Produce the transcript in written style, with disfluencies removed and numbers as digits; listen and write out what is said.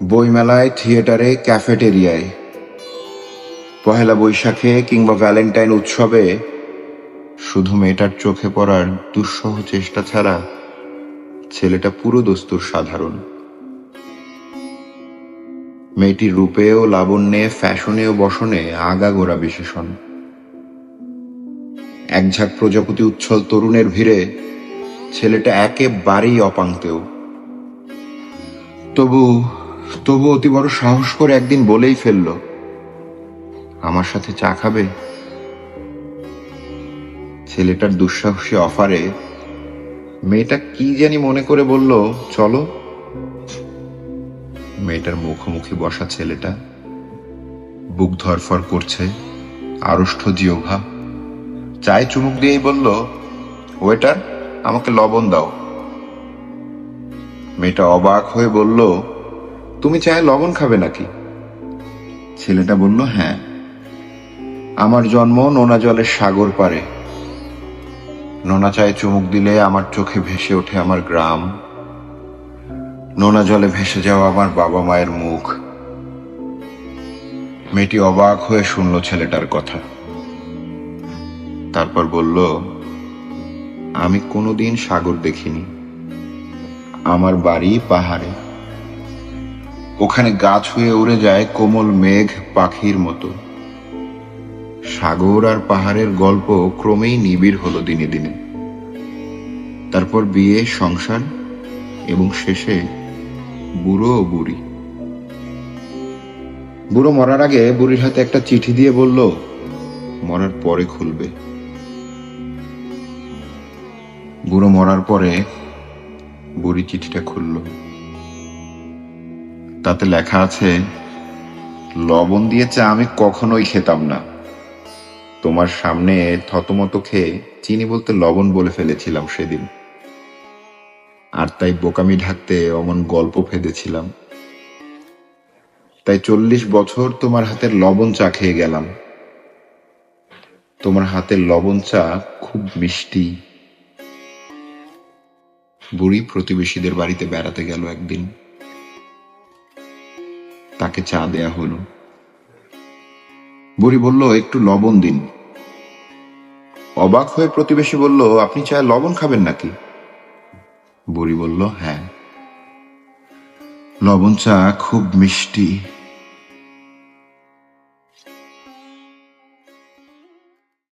বইমেলায়, থিয়েটারে, ক্যাফেটেরিয়ায়, পহেলা বৈশাখে কিংবা ভ্যালেন্টাইন উৎসবে শুধু মেয়েটার চোখে পড়ার দুঃসহ চেষ্টা ছাড়া ছেলেটা পুরো দস্তুর সাধারণ। মেয়েটির রূপেও, লাবণ্যে, ফ্যাশনে ও বসনে আগাগোড়া বিশেষণ। একঝাঁক প্রজাপতি উচ্ছল তরুণের ভিড়ে ছেলেটা একেবারেই অপাংতেও। তবু তবু অতি বড় সাহস করে একদিন বলেই ফেলল, আমার সাথে চা খাবে? ছেলেটার দুঃসাহসী অফারে মেয়েটা কি জানি মনে করে বলল, চলো। মেয়েটার মুখোমুখি বসা ছেলেটা বুক ধরফর করছে, আড়ষ্ট জিহ্বা। চায়ে চুমুক দিয়েই বলল, ওয়েটার, আমাকে লবণ দাও। মেয়েটা অবাক হয়ে বলল, তুমি চায়ে লবণ খাবে নাকি? ছেলেটা বলল, হ্যাঁ, আমার জন্ম নোনা জলের সাগর পারে। নোনা চায়ে চুমুক দিলে আমার চোখে ভেসে ওঠে আমার গ্রাম, নোনা জলে ভেসে যাওয়া আমার বাবা মায়ের মুখ। মেয়েটি অবাক হয়ে শুনল ছেলেটার কথা, তারপর বলল, আমি কোনোদিন সাগর দেখিনি। আমার বাড়ি পাহাড়ে, ওখানে গাছ হয়ে উড়ে যায় কোমল মেঘ পাখির মতো। সাগর আর পাহাড়ের গল্প ক্রমেই নিবিড় হলো দিনে দিনে। তারপর বিয়ে, সংসার এবং শেষে বুড়ো ও বুড়ি। বুড়ো মরার আগে বুড়ির হাতে একটা চিঠি দিয়ে বলল, মরার পরে খুলবে। বুড়ো মরার পরে বুড়ি চিঠিটা খুলল। তাতে লেখা আছে, লবণ দিয়ে চা আমি কখনোই খেতাম না। তোমার সামনে থতমত খেয়ে চিনি বলতে লবণ বলে ফেলেছিলাম সেদিন, আর তাই বোকামি ঢাকতে অমন গল্প ফেঁদেছিলাম। তাই 40 বছর তোমার হাতের লবণ চা খেয়ে গেলাম। তোমার হাতের লবণ চা খুব মিষ্টি। বুড়ি প্রতিবেশীদের বাড়িতে বেড়াতে গেল একদিন। তাকে চা দেয়া হলো। বুড়ি বলল, একটু লবণ দিন। অবাক হয়ে প্রতিবেশী বলল, আপনি চায়ে লবণ খাবেন নাকি? বুড়ি বলল, হ্যাঁ, লবণ চা খুব মিষ্টি।